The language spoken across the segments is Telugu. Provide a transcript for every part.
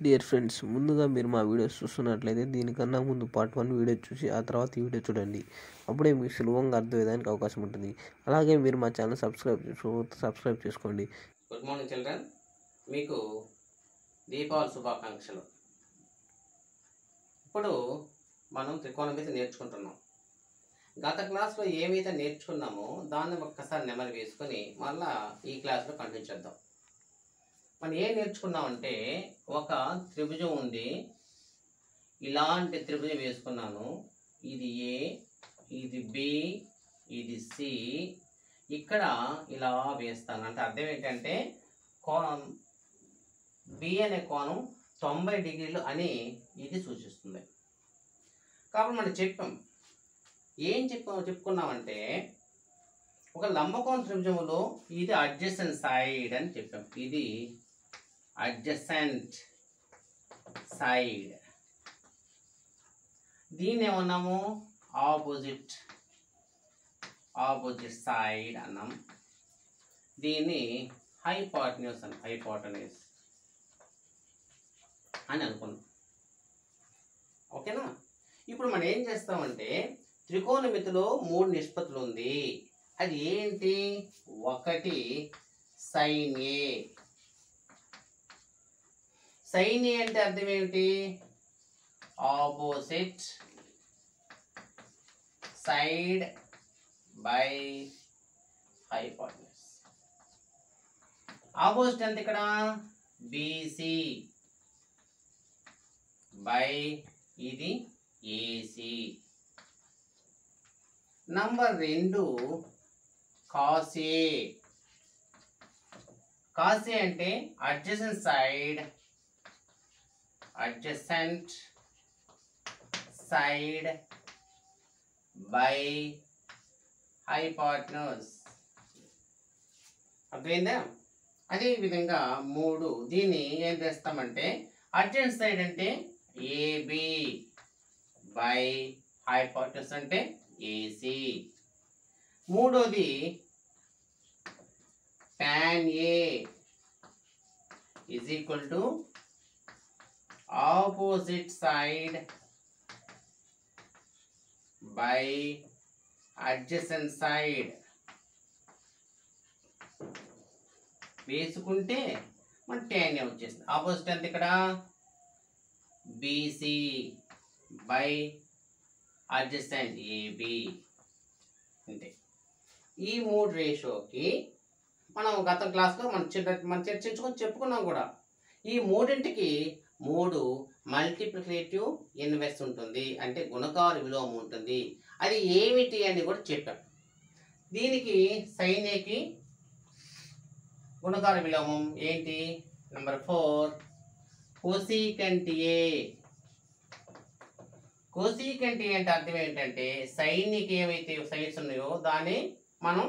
డియర్ ఫ్రెండ్స్, ముందుగా మీరు మా వీడియోస్ చూస్తున్నట్లయితే దీనికన్నా ముందు పార్ట్ 1 వీడియో చూసి ఆ తర్వాత ఈ వీడియో చూడండి. అప్పుడే మీకు సులభంగా అర్థమయ్యేదానికి అవకాశం ఉంటుంది. అలాగే మీరు మా ఛానల్ సబ్స్క్రైబ్ చేసుకోండి. గుడ్ మార్నింగ్ చిల్డ్రన్, మీకు దీపావళి శుభాకాంక్షలు. ఇప్పుడు మనం త్రికోణమితి నేర్చుకుంటున్నాం. గత క్లాస్లో ఏమైతే నేర్చుకున్నామో దాన్ని ఒక్కసారి నెమరు వేసుకొని మళ్ళా ఈ క్లాస్లో కంటిన్యూ చేద్దాం. మనం ఏం నేర్చుకున్నామంటే, ఒక త్రిభుజం ఉంది, ఇలాంటి త్రిభుజం వేసుకున్నాను. ఇది ఏ, ఇది బి, ఇది సి. ఇక్కడ ఇలా వేస్తాను అంటే అర్థం ఏంటంటే, కోణం బి అనే కోణం 90 డిగ్రీలు అని ఇది సూచిస్తుంది. కాబట్టి మనం చెప్పుకున్నామంటే, ఒక లంబకోణ త్రిభుజంలో ఇది అడ్జసెంట్ సైడ్ అని చెప్పాం. ఇది అడ్జసెంట్ సైడ్. దీన్ని ఏమన్నాము? ఆపోజిట్ సైడ్ అన్నాం. దీన్ని హైపోటెన్యూస్ అని అనుకున్నాం. ఓకేనా? ఇప్పుడు మనం ఏం చేస్తామంటే, త్రికోణమితిలో 3 నిష్పత్తులు ఉంది. అది ఏంటి? ఒకటి సైన్ ఏ. సైన్ ఏ అంటే అర్థం ఏమిటి? Opposite side by hypotenuse. Opposite అంటే ఇక్కడ బీసీ బై ఇది AC. Number 2 cos A. Cos ఏ అంటే అడ్జసెంట్ సైడ్ బై హైపోటెన్యూస్. అర్థమైందా? అదే విధంగా 3 దీన్ని ఏం చేస్తామంటే, అడ్జసెంట్ సైడ్ అంటే ఏబి బై హైపోటెన్యూస్ అంటే ఏసీ. మూడోది tan A is equal to opposite side by adjacent side. వేసుకుంటే మన tan A వచ్చేస్తుంది. ఆపోజిట్ అంటే ఇక్కడ BC by adjacent AB. అంతే. ఈ 3 రేషియోకి మనం గత క్లాస్లో మనం చెప్పుకున్నాం కూడా. ఈ మూడింటికి 3 మల్టిప్లికేటివ్ ఇన్వర్స్ ఉంటుంది, అంటే గుణకార విలోమం ఉంటుంది. అది ఏమిటి అని కూడా చెప్పాం. దీనికి సైన్ ఏకి గుణకార విలోమం ఏంటి? నెంబర్ 4 కోసికెంట్ ఏ. కోసికెంట్ ఏ అంటే అర్థం ఏంటంటే, సైన్కి ఏవైతే సైడ్స్ ఉన్నాయో దాన్ని మనం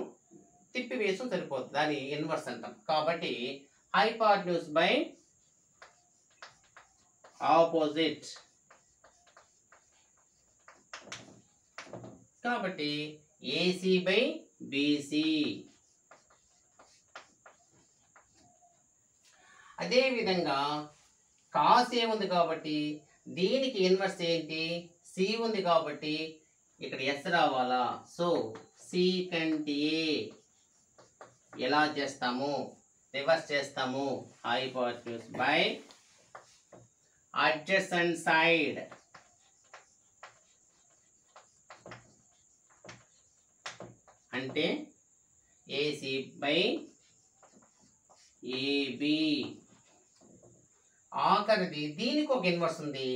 తిప్పి వేసి సరిపోతుంది, దాని ఇన్వర్స్ అంటాం. కాబట్టి హైపోటెన్యూస్ బై ఆపోజిట్. కాబట్టి ఏసీ బై బీసీ. అదే విధంగా కాస్ ఏ ఉంది కాబట్టి దీనికి ఇన్వర్స్ ఏంటి? సి ఉంది కాబట్టి ఇక్కడ ఎస్ రావాలా. సో సీకెంట్ ఏ ఎలా చేస్తాము? రివర్స్ చేస్తాము. Hypotenuse by adjacent side. అంటే ఏసీ బై ఏబి. ఆఖరిది దీనికి ఒక ఇన్వర్స్ ఉంది.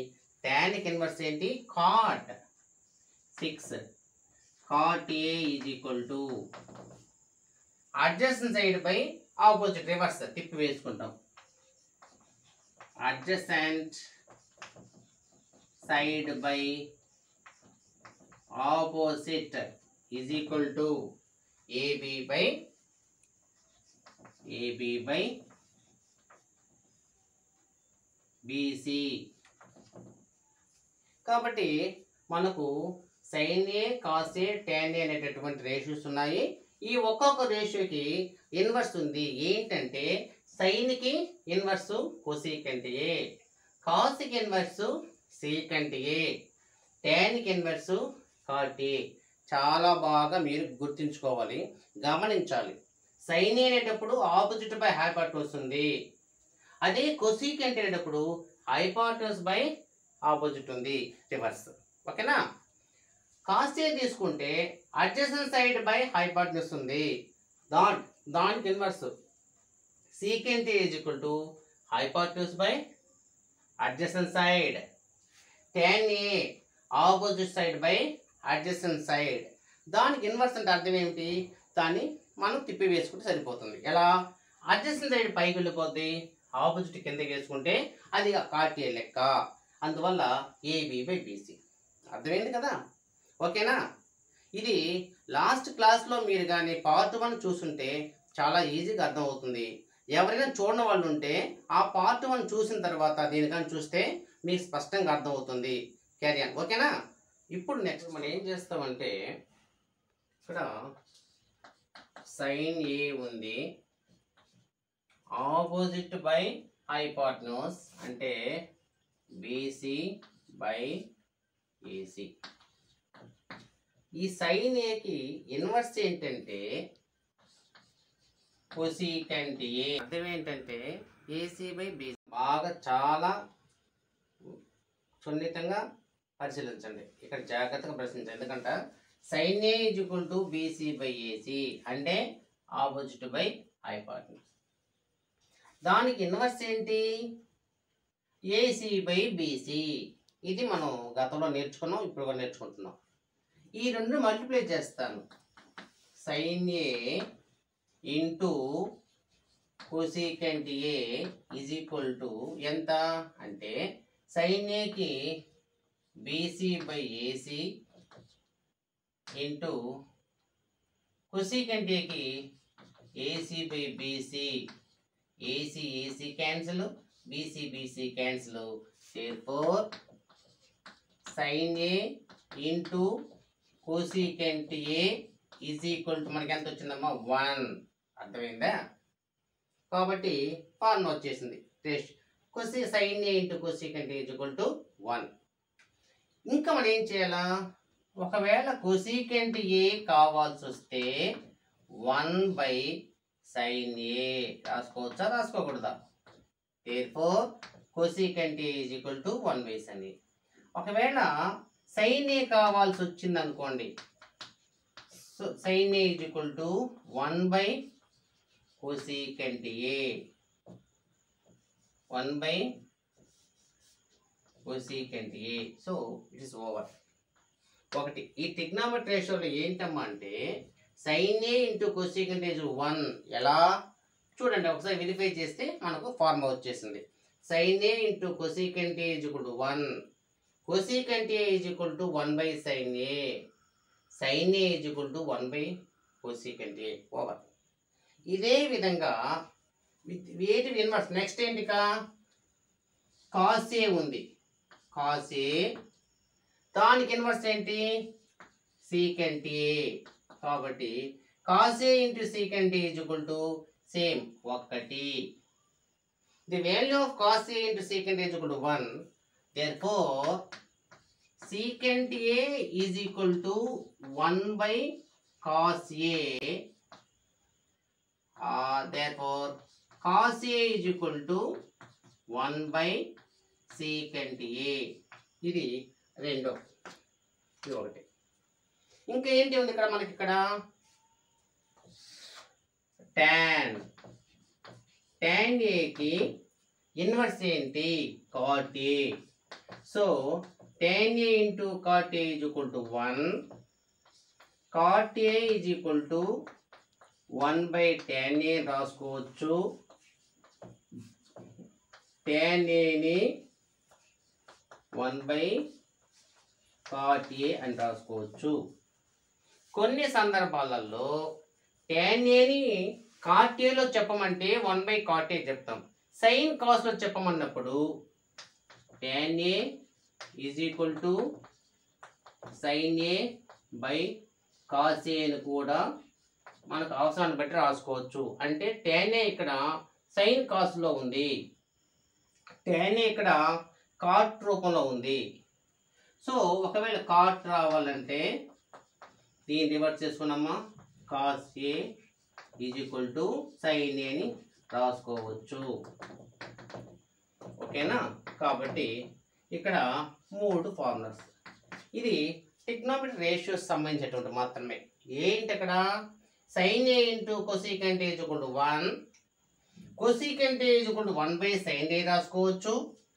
టాన్కి ఇన్వర్స్ ఏంటి? Cot 6. Cot A is equal to adjacent side by opposite, reverse తిప్పి వేసుకుంటాం. Adjacent side by opposite is equal to AB by BC. కాబట్టి మనకు sine A, cos A, tan A అనేటటువంటి రేషియోస్ ఉన్నాయి. ఈ ఒక్కొక్క రేషియోకి ఇన్వర్స్ ఉంది. ఏంటంటే సైన్కి ఇన్వర్స్ కోసికెంట్ ఏ, కాస్కి inverse secant A, టాన్కి inverse cot A. చాలా బాగా మీరు గుర్తుంచుకోవాలి, గమనించాలి. సైన్ అనేటప్పుడు ఆపోజిట్ బై హైపాటనస్ ఉంది. అదే కొసీకెంట్ అనేటప్పుడు హైపాటనస్ బై ఆపోజిట్ ఉంది, రివర్స్. ఓకేనా? కాస్ ఏ తీసుకుంటే అడ్జసెంట్ సైడ్ బై హైపాటనస్ ఉంది. దానికి inverse secant A is equal to hypotenuse by adjacent side. tan A opposite side by adjacent side. దానికి ఇన్వర్స్ అంటే అర్థం ఏమిటి? దాన్ని మనం తిప్పి వేసుకుంటే సరిపోతుంది. ఎలా? అడ్జసెంట్ సైడ్ పైకి వెళ్ళిపోద్ది, ఆపోజిట్ కిందకి వేసుకుంటే అది కాట్ ఏ లెక్క. అందువల్ల ఏబి బై బీసీ. అర్థమైంది కదా? ఓకేనా? ఇది లాస్ట్ క్లాస్లో మీరు కానీ పార్ట్ 1 చూసుంటే చాలా ఈజీగా అర్థమవుతుంది. ఎవరైనా చూడని వాళ్ళు ఉంటే ఆ పార్ట్ 1 చూసిన తర్వాత దీని కానీ చూస్తే మీకు స్పష్టంగా అర్థమవుతుంది. క్యారియన్. ఓకేనా? ఇప్పుడు నెక్స్ట్ మనం ఏం చేస్తామంటే, ఇక్కడ సైన్ ఏ ఉంది, ఆపోజిట్ బై హైపాటనస్ అంటే బీసీ బై ఏసీ. ఈ సైన్ ఏకి ఇన్వర్స్ ఏంటంటే కొసీకెంట్ ఏ. అర్థం ఏంటంటే ఏసీ బై బీసీ. బాగా చాలా సున్నితంగా పరిశీలించండి, ఇక్కడ జాగ్రత్తగా ప్రశ్నించండి. ఎందుకంటే sine A is equal to BC by AC అంటే ఆపోజిట్ బై హైపాటనస్. దానికి ఇన్వర్స్ ఏంటి? AC by BC. ఇది మనం గతంలో నేర్చుకున్నాం, ఇప్పుడు కూడా నేర్చుకుంటున్నాం. ఈ రెండు మల్టిప్లై చేస్తాను. Sine A into cosecant A is equal to ఎంత అంటే సైన్ ఏకి BC by AC into cosecant ఏకి AC by BC. AC AC cancel, BC BC cancel. Therefore sine A into cosecant A is equal to మనకి ఎంత వచ్చిందమ్మా? 1. అర్థమైందా? కాబట్టి ఫార్ములా వచ్చేసింది. Sine A into cosecant A is equal to 1. ఇంకా మనం ఏం చేయాలా? ఒకవేళ కొసీకెంట్ ఏ కావాల్సి వస్తే 1 బై సైన్ ఏ రాసుకోవచ్చా, రాసుకోకూడదా? Therefore cosecant A is equal to 1 by sine A. ఒకవేళ సైన్ ఏ కావాల్సి వచ్చింది అనుకోండి, so sine A is equal to 1 by cosecant A. 1 by cosecant A. So it is over. ఒకటి ఈ ట్రిగ్నామెట్రీ రేషియోలో ఏంటమ్మా అంటే sine A into cosecant A 1. ఎలా చూడండి, ఒకసారి వెరిఫై చేస్తే మనకు ఫార్ములా వచ్చేసింది. Sine A into cosecant A is equal to 1. Cosecant A is equal to 1 by sine A. Sine A is equal to 1 by cosecant A. Over. ఇదే విధంగా వేటి ఇన్వర్స్ నెక్స్ట్ ఏంటికా? కాస్ ఏ ఉంది. కాస్ ఏ దానికి ఇన్వర్స్ ఏంటి? Secant A. కాబట్టి cos A into secant A is equal to same 1. The value of cos A into secant A is equal to 1. Therefore secant A is equal to 1 by cos A. Therefore cos A is equal to 1 by secant A. ఇది రెండో. ఇది ఒకటి. ఇంకా ఏంటి ఉంది ఇక్కడ మనకి? ఇక్కడ tan A కి ఇన్వర్స్ ఏంటి? cot A. So tan A into cot A is equal to 1. Cot A is equal to 1 by tan A రాసుకోవచ్చు. tan A ని 1 by cot A అని రాసుకోవచ్చు. కొన్ని సందర్భాలలో tan A ని cot A లో చెప్పమంటే 1 by cot A చెప్తాం. sin cos లో చెప్పమన్నప్పుడు tan A is equal to sin A by cos A అని కూడా మనకు అవసరాన్ని బట్టి రాసుకోవచ్చు. అంటే tan A ఇక్కడ sin cos లో ఉంది, tan A ఇక్కడ కాట్ రూపంలో ఉంది. సో ఒకవేళ కాట్ రావాలంటే దీన్ని రివర్స్ చేసుకున్నామా, cos A is equal to sine A అని రాసుకోవచ్చు. ఓకేనా? కాబట్టి ఇక్కడ 3 ఫార్ములాస్. ఇది ట్రిగ్నోమెట్రీ రేషియోస్ సంబంధించినటువంటి మాత్రమే. ఏంటి అక్కడ, sine A into cosecant A is equal to 1, cosecant A is equal to 1 by sine A రాసుకోవచ్చు.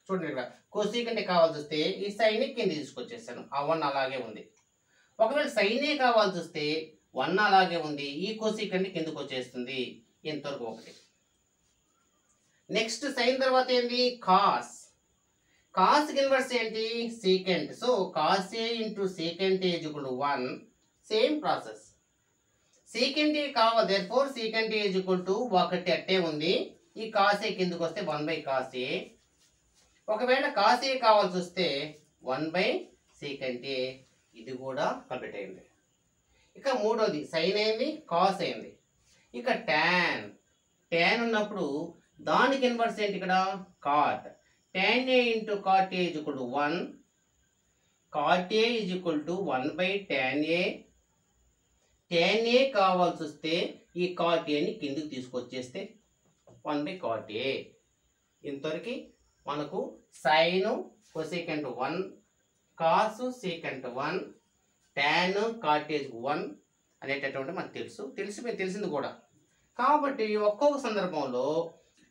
చూడండి ఇక్కడ కొసీకెంట్ ఏ కావాల్సి వస్తే ఈ సైన్ ఏ కింద తీసుకొచ్చేసాను, ఆ 1 అలాగే ఉంది. ఒకవేళ సైన్ ఏ కావాల్సి వస్తే 1 అలాగే ఉంది, ఈ కొసీకెంట్ కిందకు వచ్చేస్తుంది. ఇంతవరకు ఒకటి. నెక్స్ట్ సైన్ తర్వాత ఏంటి, కాస్. కాస్ ఇన్వర్స్ ఏంటి, secant. So cos A into secant A is equal to 1. Same process. Secant A కావాలి, therefore secant A is equal to 1 అట్టే ఉంది. ఈ కాస్ ఏ కిందకు వస్తే 1 బై కాస్ ఏ. ఒకవేళ కాస్ ఏ కావాల్సి వస్తే 1 బై సీకెంట్ ఏ. ఇది కూడా కంప్లీట్ అయింది. ఇక మూడోది సైన్ అయింది, కాస్ అయింది. ఇక టాన్. టాన్ ఉన్నప్పుడు దానికి ఇన్వర్స్ ఏంటి ఇక్కడ, cot. Tan A into cot A is equal to 1. Cot A is equal to 1 by tan A. Tan A కావాల్సి వస్తే ఈ కాట్ ఏని కిందికి తీసుకొచ్చేస్తే 1 బై కాట్ ఏ. ఇంతవరకు మనకు sine cosecant 1, cos secant 1, tan కాటేజ్ 1 అనేటటువంటి మనకు తెలిసింది కూడా. కాబట్టి ఒక్కొక్క సందర్భంలో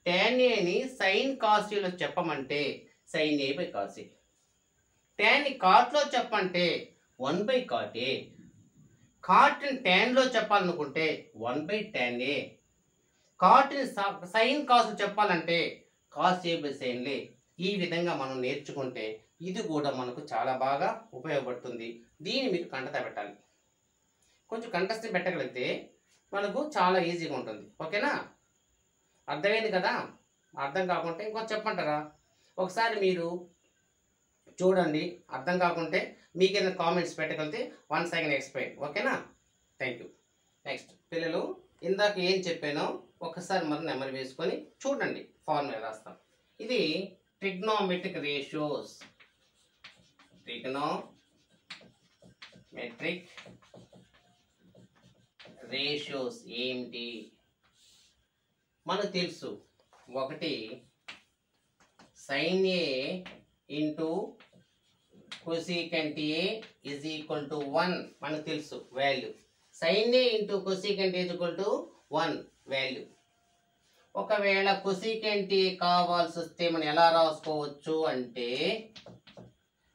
టాన్ ఏని సైన్ కాస్ ఏలో చెప్పమంటే sine A by cos A, tan కాట్లో చెప్పంటే 1 బై కాట్ ఏ, కాట్ని టాన్లో చెప్పాలనుకుంటే 1 బై టాన్ ఏ, కాట్ని సైన్ కాస్ చెప్పాలంటే cos A by sine A. ఈ విధంగా మనం నేర్చుకుంటే ఇది కూడా మనకు చాలా బాగా ఉపయోగపడుతుంది. దీన్ని మీరు కంటత పెట్టాలి. కొంచెం కంటస్థ పెట్టగలిగితే మనకు చాలా ఈజీగా ఉంటుంది. ఓకేనా? అర్థమైంది కదా? అర్థం కాకుంటే ఇంకొంచెం చెప్పంటారా? ఒకసారి మీరు చూడండి. అర్థం కాకుంటే మీకు ఏదైనా కామెంట్స్ పెట్టగలిగితే 1 సెకండ్ ఎక్స్ప్లెయిన్. ఓకేనా? Thank you. నెక్స్ట్ పిల్లలు, ఇందాక ఏం చెప్పానో ఒకసారి మరి నెమరు వేసుకొని చూడండి. ఫార్ములా రాస్తాం. ఇది ట్రిగ్నోమెట్రిక్ రేషియోస్. ట్రిగ్నోమెట్రిక్ రేషియోస్ ఏంటి మనకు తెలుసు. ఒకటి sine A into cosecant A is equal to 1 మనకు తెలుసు value. Sine A into cosecant A is equal to 1 value. ఒకవేళ కొసీకెంట్ ఏ కావాల్సి వస్తే మనం ఎలా రాసుకోవచ్చు అంటే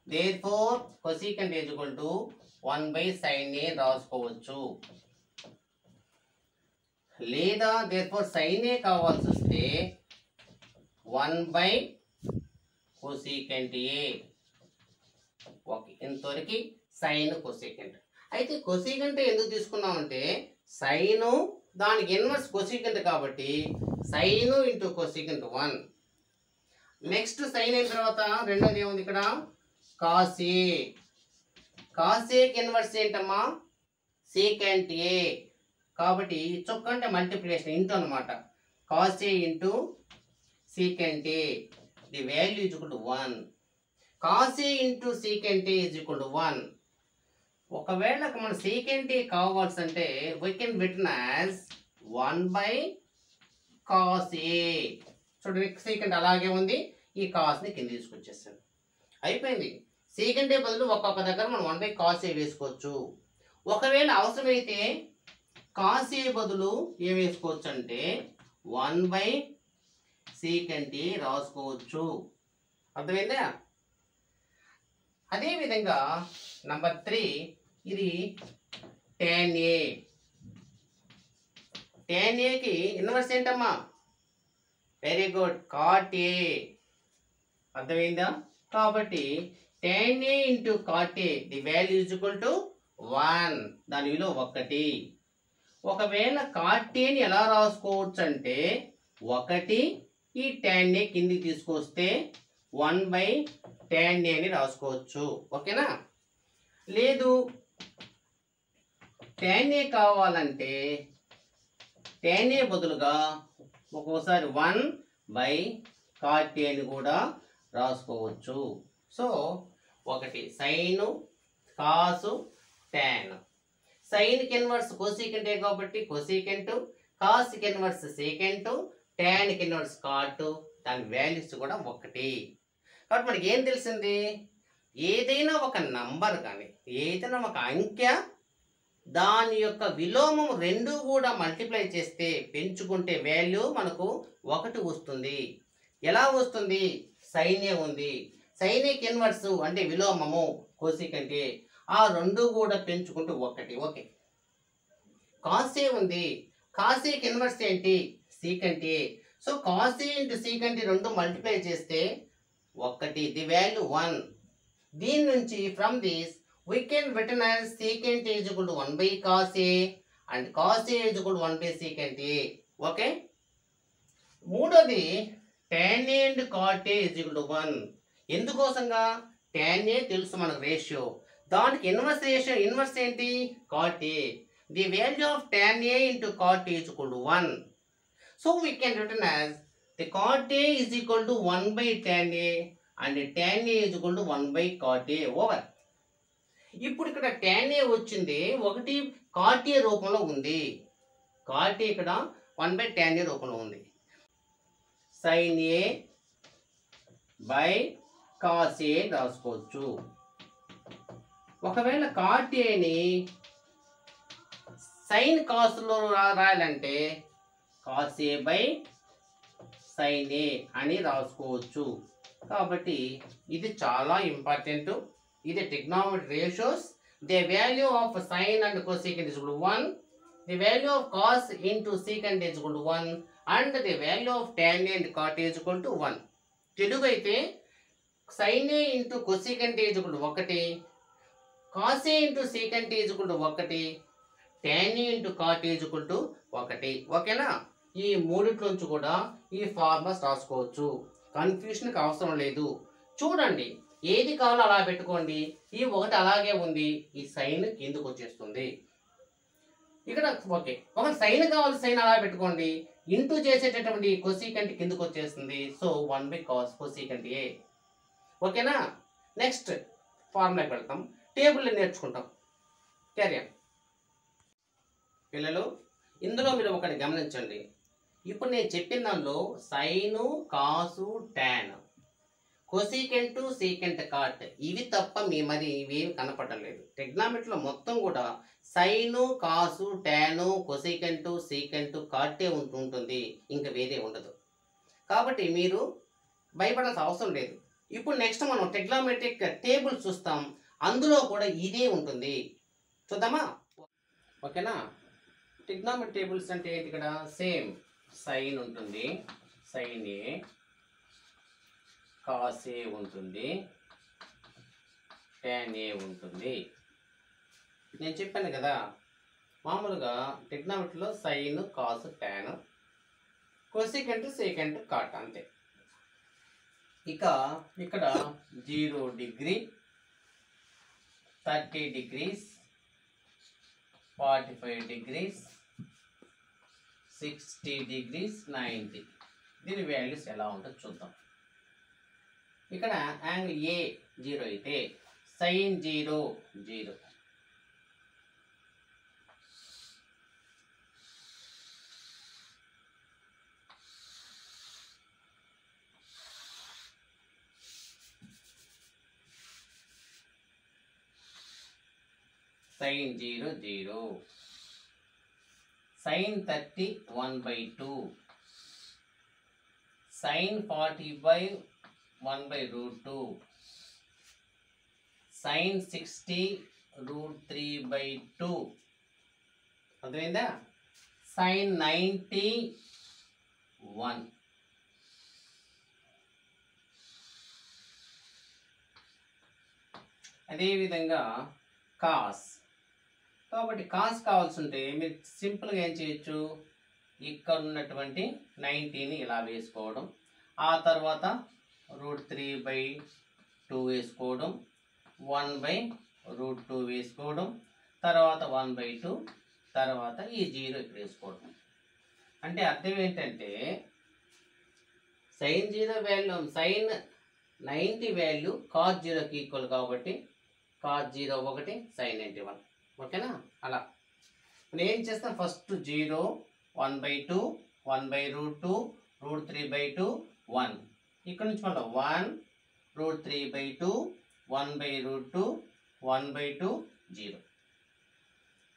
therefore cosecant is equal to 1 by sin a రాసుకోవచ్చు. లేదా therefore sin a కావాల్సి వస్తే 1 by cosecant a. ఓకే, ఇంతవరకు సైన్ కొసీకెంట్. అయితే కొసీకెంట్ ఎందుకు తీసుకున్నామంటే సైను దానికి ఇన్వర్స్ కొసీకెంట్ కాబట్టి sine into cosecant 1. Next sine అయిన తర్వాత రెండోది ఏముంది ఇక్కడ, కాస్ ఏ. కాస్ ఏకి ఇన్వర్స్ ఏంటమ్మా, సీకెంట్ ఏ. కాబట్టి చొక్క అంటే మల్టిప్లికేషన్ ఇంటూ అనమాట. Cos A into secant A, the value is equal to 1. Cos A into secant A is equal to 1. ఒకవేళ మన సీకెంట్ ఏ కావాల్సి అంటే we can written as 1 by cos ఏ. చూడండి సీకెంట్ అలాగే ఉంది, ఈ కాస్ని కింద తీసుకొచ్చేస్తాను. అయిపోయింది. సీకెంట్ ఏ బదులు ఒక్కొక్క దగ్గర మనం 1 బై కాస్ ఏ వేసుకోవచ్చు. ఒకవేళ అవసరమైతే కాస్ ఏ బదులు ఏం వేసుకోవచ్చు అంటే 1 బై సీకెంట్ ఏ రాసుకోవచ్చు. అర్థమైందా? అదేవిధంగా నంబర్ 3 ఇది tan A. tan Aకి ఇన్వర్స్ ఏంటమ్మా, వెరీ గుడ్, cot A. అర్థమైందా? కాబట్టి tan A into cot A the value is equal to 1, దాని విలువ 1. ఒకవేళ cot A ని ఎలా రాసుకోవచ్చు అంటే 1 ఈ tan A కిందికి తీసుకొస్తే 1 బై tan A అని రాసుకోవచ్చు. ఓకేనా? లేదు tan A కావాలంటే tan A బదులుగా ఒక్కోసారి 1 బై cot A అని కూడా రాసుకోవచ్చు. సో ఒకటి సైను, కాసు, టాన్. సైన్కి ఇన్వర్స్ కోసీకెంటే కాబట్టి కోసీకెంట్, కాస్కి ఇన్వర్స్ సీకెంట్, టాన్కి ఇన్వర్స్ కాట్. దాని వాల్యూస్ కూడా ఒకటి. కాబట్టి మనకి ఏం తెలిసింది, ఏదైనా ఒక నంబర్ కానీ ఏదైనా ఒక అంకె దాని యొక్క విలోమం రెండు కూడా మల్టిప్లై చేస్తే పెంచుకుంటే వాల్యూ మనకు ఒకటి వస్తుంది. ఎలా వస్తుంది, సైనే ఉంది, సైనిక్ ఇన్వర్స్ అంటే విలోమము కోసికంటే ఆ రెండు కూడా పెంచుకుంటూ ఒకటి. ఓకే, కాసే ఉంది, కాసేకి ఇన్వర్స్ ఏంటి సీకంటే. సో కాసే ఇంటూ సీకంటే రెండు మల్టిప్లై చేస్తే ఒకటి, ది వాల్యూ 1. దీని నుంచి from this we can written as secant is equal to 1 by cos A and cos A is equal to 1 by secant A. Okay, మూడోది tan A and cot A is equal to 1. ఎందుకోసంగా tan A తెలుసు మనకు రేషియో, దానికి ఇన్వర్స్ రేషియో ఇన్వర్స్ ఏంటి cot A. The value of tan A into cot A is equal to 1. So we can written as the cot A is equal to 1 by tan A and tan A is equal to 1 by cot A over. ఇప్పుడు ఇక్కడ tan A వచ్చింది ఒకటి cot A రూపంలో ఉంది, cot A ఇక్కడ 1 by tan A రూపంలో ఉంది. sin A by cos A రాసుకోవచ్చు. ఒకవేళ cot A ని sin cos లో రాయాలంటే cos A by sin A అని రాసుకోవచ్చు. కాబట్టి ఇది చాలా ఇంపార్టెంట్. ఇది trigonometry ratios. The value of sin and cosecant is equal to 1. The value of cos into secant is equal to 1. And the value of tan A and cot A is equal to 1. Telugu అయితే sin A into cosecant is equal to 1, cos A into secant is equal to 1, tan A into cot A is equal to 1. ఓకేనా, ఈ మూడిట్లోంచి కూడా ఈ ఫార్ములాస్ రాసుకోవచ్చు, కన్ఫ్యూషన్కి అవసరం లేదు. చూడండి, ఏది కావాలో అలా పెట్టుకోండి. ఈ ఒకటి అలాగే ఉంది, ఈ సైన్ కిందకు వచ్చేస్తుంది ఇక్కడ. ఓకే, ఒక సైన్ కావాలి, సైన్ అలా పెట్టుకోండి. ఇంటూ చేసేటటువంటి కొసీకంట్ కిందకు వచ్చేస్తుంది. So 1 by cos cosecant A. ఓకేనా, నెక్స్ట్ ఫార్ములాకి వెళ్తాం, టేబుల్ నేర్చుకుంటాం. క్యారియర్ పిల్లలు, ఇందులో మీరు ఒకటి గమనించండి. ఇప్పుడు నేను చెప్పిన దానిలో sign, cos, tan, cosecant, secant, cot ఇవి తప్ప మరి ఇవేమి కనపడలేదు. ట్రిగ్నామెట్రీలో మొత్తం కూడా సైను, కాసు, టాను, కొసీకెంట్, సీకెంట్, కాటే ఉంటుంది, ఇంకా వేరే ఉండదు. కాబట్టి మీరు భయపడాల్సిన అవసరం లేదు. ఇప్పుడు నెక్స్ట్ మనం ట్రిగ్నామెట్రిక్ టేబుల్ చూస్తాం, అందులో కూడా ఇదే ఉంటుంది. చూద్దామా? ఓకేనా, ట్రిగ్నామెట్రిక్ టేబుల్స్ అంటే ఏంటి, ఇక్కడ సేమ్ సైన్ ఉంటుంది, సైన్ ఏ, కాస్ ఏ ఉంటుంది, tan A ఉంటుంది. నేను చెప్పాను కదా, మామూలుగా ట్రిగ్నామెట్రీలో sine, cos, tan, cosecant, secant, cot అంతే. ఇక ఇక్కడ 0 డిగ్రీ, 30 degrees, 45 degrees, 60 degrees, 90. దీని వాల్యూస్ ఎలా ఉంటుందో చూద్దాం. ఇక్కడ యాంగిల్ ఏ 0 అయితే sign 0 0, sin 0 0, sin 30 1/2, sin 45 1/√2, sin 60 √3/2. అర్థమైందా? sin 90 1. అదేవిధంగా కాస్. కాబట్టి కాస్ కావాల్సి ఉంటే మీరు సింపుల్గా ఏం చేయొచ్చు, ఇక్కడ ఉన్నటువంటి 90ని ఇలా వేసుకోవడం, ఆ తర్వాత √3/2 వేసుకోవడం, 1/√2 వేసుకోవడం, తర్వాత 1/2, తర్వాత ఈ 0 ఇక్కడ వేసుకోవడం. అంటే అర్థం ఏంటంటే sin 0 value, sin 90 value cos 0కి ఈక్వల్ కాబట్టి cos 0 1 sin 91. ఓకేనా? అలా నేను ఏం చేస్తాను, ఫస్ట్ 0 1/2 1/√2 √3/2 1. ఇక్కడ నుంచి మళ్ళీ 1 √3/2 1/√2 1/2 0.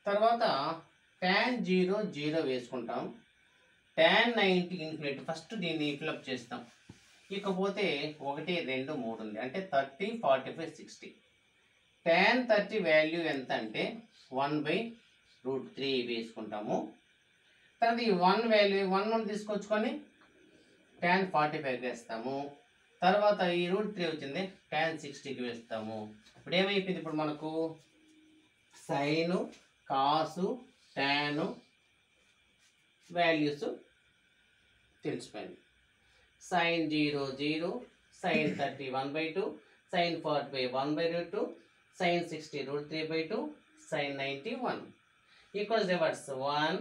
తర్వాత tan 0 0 వేసుకుంటాం. tan 90 ఇన్ఫినిటీ ఫస్ట్ దీన్ని ఫిలప్ చేస్తాం. ఇకపోతే 1 2 3 ఉంది అంటే 30 45 60. tan 30 వాల్యూ ఎంత అంటే 1/√3 వేసుకుంటాము. తర్వాత ఈ 1 వాల్యూ 1 తీసుకొచ్చుకొని tan 45 వేస్తాము. తర్వాత ఈ √3 వచ్చింది tan 60కి వేస్తాము. ఇప్పుడు ఏమైపోయింది, ఇప్పుడు మనకు సైను కాసు టాను వాల్యూస్ తెలిసిపోయింది. sin 0 0, sin 30 1/2, sin 45 1/2, sin 60 √3/2, sin 90 1. Equals reverse 1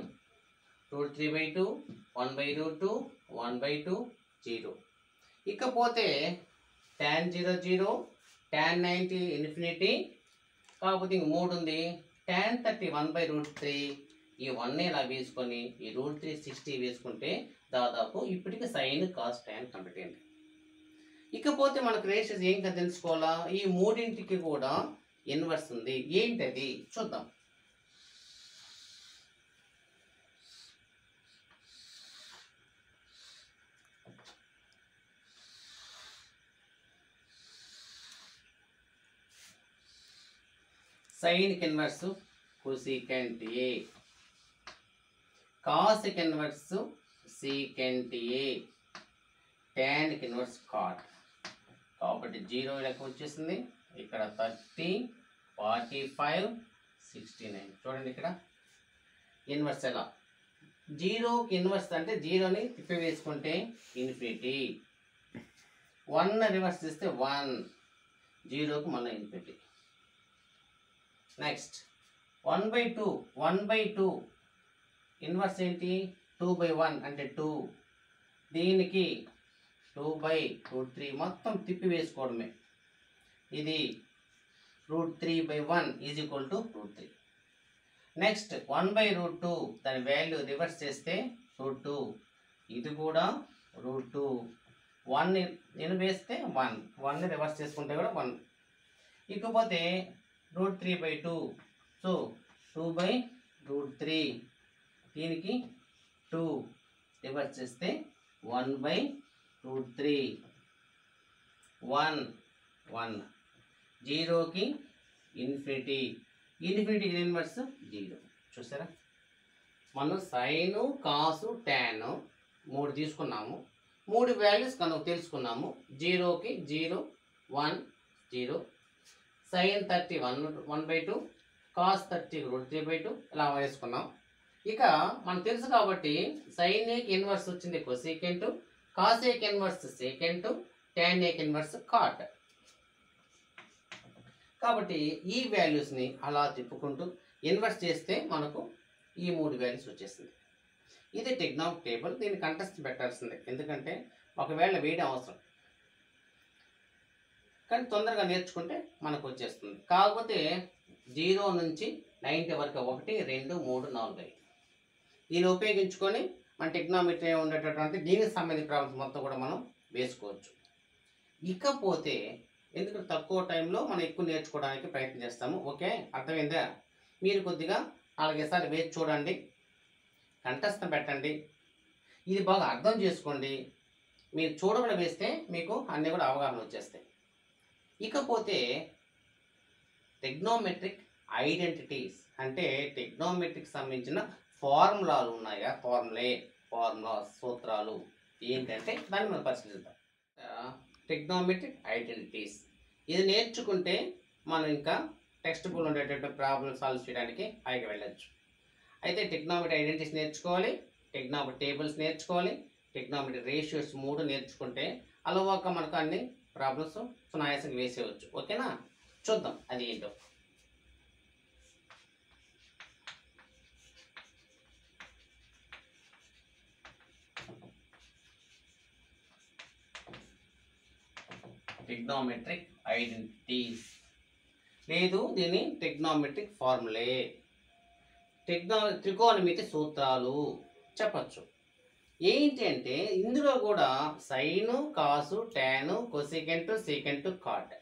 √3/2 1/2 1/2 0. ఇకపోతే tan 0 0, tan 90 ఇన్ఫినిటీ, కాకపోతే ఇంక 3 ఉంది. tan 30 1/√3, ఈ 1 ఇలా వేసుకొని ఈ √3 60 వేసుకుంటే దాదాపు ఇప్పటికి సైన్ కాస్ tan కంప్లీట్ అయింది. ఇకపోతే మనకు రేషియోస్ ఏం కదా తెలుసుకోవాలా, ఈ మూడింటికి కూడా ఇన్వర్స్ ఉంది. ఏంటది చూద్దాం. సైన్కి ఇన్వర్స్ కొసీకెంట్ ఏ, కాస్కి ఇన్వర్స్ సీకెంట్ ఏ, టాన్కి ఇన్వర్స్ కాట్. కాబట్టి 0 లెక్క వచ్చేసింది. ఇక్కడ 30 45 69. చూడండి ఇక్కడ ఇన్వర్స్ ఎలా, 0కి ఇన్వర్స్ అంటే 0ని తిప్పి వేసుకుంటే ఇన్ఫినిటీ, 1 రివర్స్ చేస్తే 1, 0కి మళ్ళీ ఇన్ఫినిటీ. నెక్స్ట్ 1/2 ఇన్వర్స్ ఏంటి, 2/1 అంటే 2, దీనికి 2/√3 మొత్తం తిప్పి వేసుకోవడమే. ఇది √3/1 ఈజ్ ఈక్వల్ టు √3. నెక్స్ట్ 1/√2 దాని వాల్యూ రివర్స్ చేస్తే √2, ఇది కూడా √2, 1 నేను వేస్తే 1 రివర్స్ చేసుకుంటే కూడా 1. ఇకపోతే √3/2, సో 2/√3, దీనికి 2 రివర్స్ చేస్తే 1/√3, 1 0కి ఇన్ఫినిటీ ఇన్వర్స్ 0. చూసారా, మనం సైను కాసు టాన్ 3 తీసుకున్నాము, 3 వాల్యూస్ కనుక తెలుసుకున్నాము. 0కి 0 1 0, sin 30 1/2, cos 30 √3/2 ఇలా వేసుకున్నాం. ఇక మనకు తెలుసు కాబట్టి sin ఏకి ఇన్వర్స్ వచ్చింది కొసీకెంట్, cos ఏకి ఇన్వర్స్ సీకెంట్, tan ఏకి ఇన్వర్స్ కాట్. కాబట్టి ఈ వాల్యూస్ని అలా తిప్పుకుంటూ ఇన్వర్స్ చేస్తే మనకు ఈ 3 వాల్యూస్ వచ్చేసింది. ఇది టెక్నామిక్ టేబుల్. దీన్ని కంటెస్ట్ పెట్టాల్సిందే, ఎందుకంటే ఒకవేళ వేయడం అవసరం, కానీ తొందరగా నేర్చుకుంటే మనకు వచ్చేస్తుంది. కాకపోతే 0 నుంచి 90 వరకు 1 2 3 4 5 దీన్ని ఉపయోగించుకొని మన టెక్నామెట్రీ ఉండేటటువంటి దీనికి సంబంధించిన ప్రాబ్లమ్స్ మొత్తం కూడా మనం వేసుకోవచ్చు. ఇకపోతే ఎందుకంటే తక్కువ టైంలో మనం ఎక్కువ నేర్చుకోవడానికి ప్రయత్నం చేస్తాము. ఓకే, అర్థమైందా? మీరు కొద్దిగా 4-5 సార్లు వేసి చూడండి, కంఠస్థం పెట్టండి, ఇది బాగా అర్థం చేసుకోండి. మీరు చూడకుండా వేస్తే మీకు అన్నీ కూడా అవగాహన వచ్చేస్తాయి. ఇకపోతే టెక్నోమెట్రిక్ ఐడెంటిటీస్ అంటే టెక్నోమెట్రిక్ సంబంధించిన ఫార్ములాలు ఉన్నాయా, ఫార్ములా సూత్రాలు ఏంటంటే దాన్ని మనం పరిశీలిద్దాం. టెక్నోమెట్రిక్ ఐడెంటిటీస్ ఇది నేర్చుకుంటే మనం ఇంకా టెక్స్ట్ బుక్లో ఉండేటటువంటి ప్రాబ్లమ్ సాల్వ్ చేయడానికి పైకి వెళ్ళచ్చు. అయితే టెక్నోమెట్రిక్ ఐడెంటిటీస్ నేర్చుకోవాలి, టెక్నోమెట్రిక్ టేబుల్స్ నేర్చుకోవాలి, టెక్నోమెట్రిక్ రేషియోస్ 3 నేర్చుకుంటే అలవాక మనకు అన్ని ప్రాబ్లమ్స్ సునాయాసంగా వేసేయవచ్చు. ఓకేనా, చూద్దాం అది ఏంటో. ట్రిగ్నోమెట్రిక్ ఐడెంటిటీస్, లేదు దీని ట్రిగ్నోమెట్రిక్ ఫార్ములే, త్రికోణమితి సూత్రాలు చెప్పచ్చు. ఏంటి అంటే ఇందులో కూడా సైను, కాసు, టాను, కొసికెంట్, సీకెంట్, కాట్.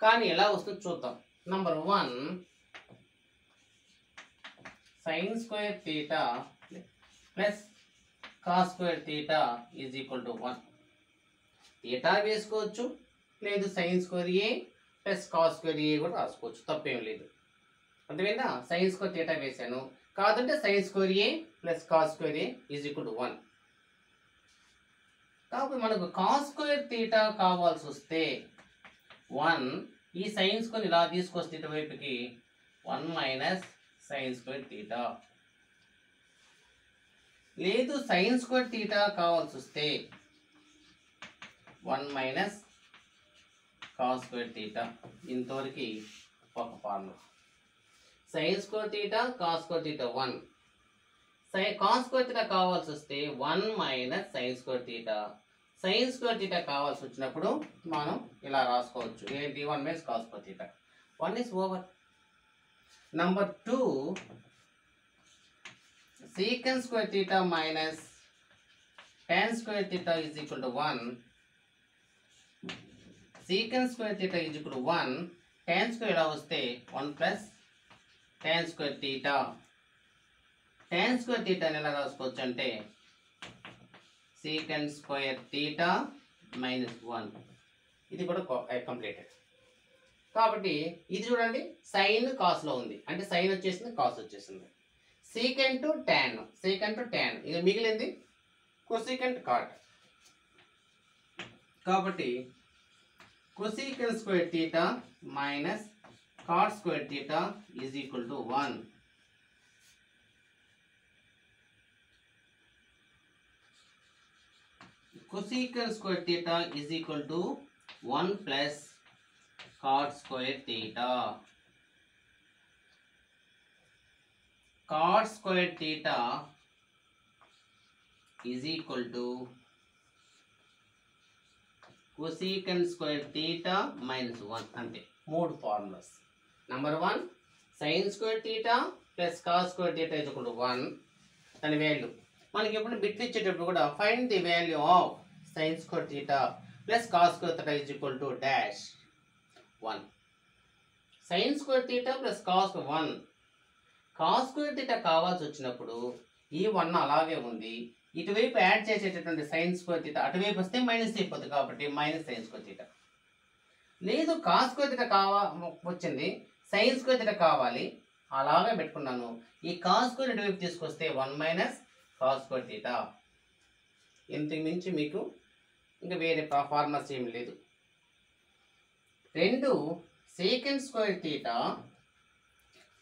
కానీ ఎలా వస్తుందో చూద్దాం. Number 1 sine square theta plus cos square theta is equal to 1. Theta వేసుకోవచ్చు, లేదు సైన్ స్క్వేర్ ఏ ప్లస్ కాస్ స్క్వేర్ ఏ కూడా రాసుకోవచ్చు, తప్పేం లేదు. అర్థమైందా? సైన్ స్క్వేర్ థీటా వేసాను, కాదంటే sine square A plus cos square A is equal to 1. కాబట్టి మనకు కాస్ స్క్వేర్ థీటా కావాల్సి వస్తే 1, ఈ సైన్ స్క్వేర్ ఇలా తీసుకొస్తే ఇటువైపుకి 1 మైనస్ సైన్ స్క్వేర్ థీటా, లేదు సైన్ స్క్వేర్ థీటా కావాల్సి వస్తే 1 మైనస్ కాస్ స్క్వేర్ థీటా. ఇంతవరకు ఒక formula. Sine square theta, cos square theta 1, cos square theta కావాల్సి వస్తే 1 minus sine square theta. Sine square theta కావాల్సి వచ్చినప్పుడు మనం ఇలా రాసుకోవచ్చు, ఏంటి 1 minus cos square theta. 1 is over. Number 2 secant square theta minus tan square theta is equal to 1. Secant square theta is equal to 1, tan square ఇలా వస్తే 1 plus tan square theta. Tan square థీటాని ఎలా రాసుకోవచ్చు అంటే సీకెంట్ స్క్వేర్ థీటా మైనస్ 1. ఇది కూడా కంప్లీటెడ్. కాబట్టి ఇది చూడండి, సైన్ కాస్లో ఉంది, అంటే సైన్ వచ్చేసింది, కాస్ వచ్చేసింది. సీకెంట్ టాన్, ఇక మిగిలింది కొసీకెంట్ కాట్. కాబట్టి cosecant square theta minus cot square theta is equal to 1. Cosecant square theta is equal to 1 plus cot square theta. Cot square theta is equal to cosecant square theta minus 1. అంతే, 3 formulas. Number 1 sin square theta plus cos square theta is equal to 1. దాని వాల్యూ మనకి ఎప్పుడు బిట్లు ఇచ్చేటప్పుడు కూడా find the value of sin square theta plus cos square theta is equal to dash 1. sin square theta plus cos 1. cos square theta కావాల్సి వచ్చినప్పుడు ఈ 1 అలాగే ఉంది, ఇటువైపు యాడ్ చేసేటటువంటి sin square theta అటువైపు వస్తే మైనస్ అయిపోతుంది, కాబట్టి మైనస్ sin square theta. లేదు cos square theta వచ్చింది, sin square theta కావాలి, అలాగే పెట్టుకున్నాను. ఈ cos square ఇటువైపు తీసుకొస్తే 1 మైనస్ cos square theta. ఇంతకు మించి మీకు ఇంకా వేరే ఫార్ములాస్ ఏమి లేదు. 2 secant square theta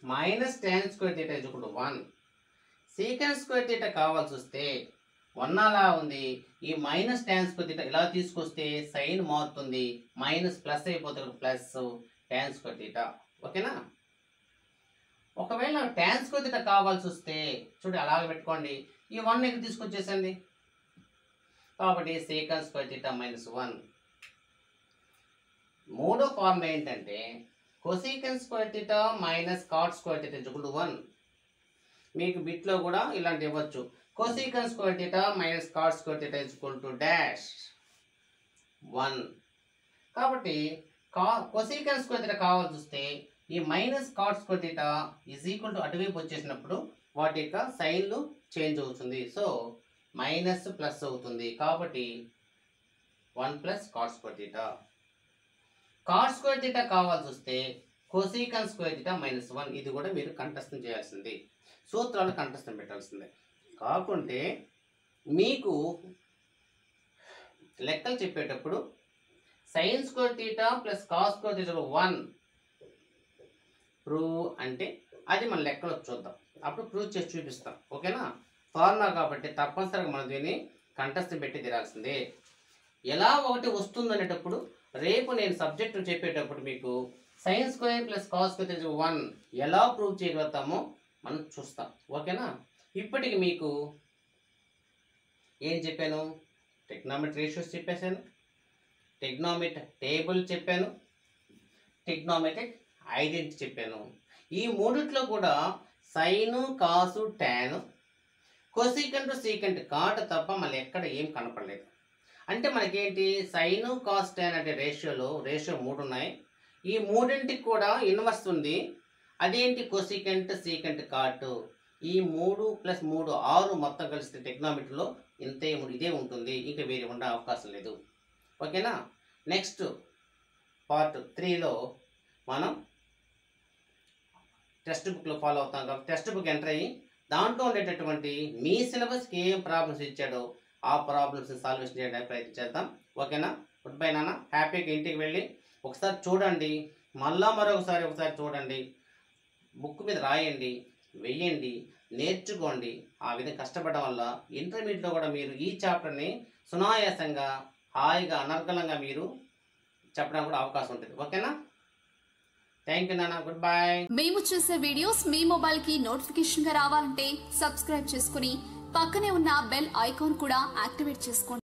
minus tan square theta is equal to 1. secant square theta కావాల్సి వస్తే 1 అలా ఉంది, ఈ మైనస్ tan square theta ఇలా తీసుకొస్తే సైన్ మారుతుంది, మైనస్ ప్లస్ అయిపోతుంది, ప్లస్ tan square theta. ఓకేనా? ఒకవేళ tan square theta కావాల్సి వస్తే చూడండి అలాగే పెట్టుకోండి, ఈ 1 ఇక్కడ తీసుకొచ్చేసండి, కాబట్టి secant square theta minus 1. మూడో ఫార్మ్ ఏంటంటే cosecant square theta minus cot square theta is equal to 1. మీకు బిట్లో కూడా ఇలాంటి ఇవ్వచ్చు, cosecant square theta minus cot square theta is equal to dash 1. కాబట్టి cosecant square theta కావాల్సి వస్తే ఈ minus cot square theta is equal to అటువైపు వచ్చేసినప్పుడు వాటి యొక్క సైన్లు చేంజ్ అవుతుంది, సో మైనస్ ప్లస్ అవుతుంది, కాబట్టి 1 plus cot square theta. cot square theta కావాల్సి వస్తే cosecant square theta minus 1. ఇది కూడా మీరు కంఠస్థం చేయాల్సింది, సూత్రాలు కంఠస్థం పెట్టాల్సిందే. కాకుంటే మీకు లెక్కలు చెప్పేటప్పుడు sin square theta plus cos square theta 1 prove అంటే అది మన లెక్కలో చూద్దాం, అప్పుడు ప్రూవ్ చేసి చూపిస్తాం. ఓకేనా? ఫార్ములా కాబట్టి తప్పనిసరిగా మనం దీన్ని కంఠస్థం పెట్టి తీరాల్సిందే. ఎలా ఒకటి వస్తుంది అనేటప్పుడు రేపు నేను సబ్జెక్టు చెప్పేటప్పుడు మీకు sin square plus cos square theta 1 ఎలా ప్రూవ్ చేయగలుగుతామో మనం చూస్తాం. ఓకేనా? ఇప్పటికి మీకు ఏం చెప్పాను? ట్రిగ్నోమెట్రీ రేషియోస్ చెప్పేశాను, ట్రిగ్నోమెట్రిక్ టేబుల్ చెప్పాను, ట్రిగ్నోమెట్రిక్ ఐడెంటిటీ చెప్పాను. ఈ మూడిట్లో కూడా సైను, కాసు, టాను, కొసీకెంట్, సీకెంట్ కాట్ తప్ప మళ్ళీ ఎక్కడ ఏం కనపడలేదు. అంటే మనకేంటి సైను, కాస్, టాన్ అంటే రేషియో 3 ఉన్నాయి. ఈ మూడింటికి కూడా ఇన్వర్స్ ఉంది. అదేంటి కొసీకెంట్, సీకెంట్, కాట్. ఈ 3 + 3 6 మొత్తం కలిస్తే ట్రిగ్నోమెట్రీలో ఇదే ఉంటుంది, ఇంకా వేరే ఉండే అవకాశం లేదు. ఓకేనా. నెక్స్ట్ పార్ట్ 3లో మనం టెక్స్ట్ బుక్లో ఫాలో అవుతాం కాబట్టి టెక్స్ట్ బుక్ ఎంటర్ అయ్యి దాంట్లో ఉండేటటువంటి మీ సిలబస్కి ఏం ప్రాబ్లమ్స్ ఇచ్చాడో ఆ ప్రాబ్లమ్స్ని సాల్వ్ చేయడానికి ప్రయత్నం చేద్దాం. ఓకేనా. గుడ్ బై నాన్న. హ్యాపీగా ఇంటికి వెళ్ళి ఒకసారి చూడండి, మళ్ళా మరొకసారి చూడండి, బుక్ మీద రాయండి, వెయ్యండి, నేర్చుకోండి. ఆ విధంగా కష్టపడడం వల్ల ఇంటర్మీడియట్లో కూడా మీరు ఈ చాప్టర్ని సునాయాసంగా, హాయిగా, అనర్గళంగా మీరు చెప్పడానికి కూడా అవకాశం ఉంటుంది. ఓకేనా. థ్యాంక్ యూ నాన్న. Good bye. మేము చేసే వీడియోస్ మీ మొబైల్కి నోటిఫికేషన్గా రావాలంటే సబ్స్క్రైబ్ చేసుకుని పక్కనే ఉన్న బెల్ ఐకాన్ కూడా యాక్టివేట్ చేసుకోండి.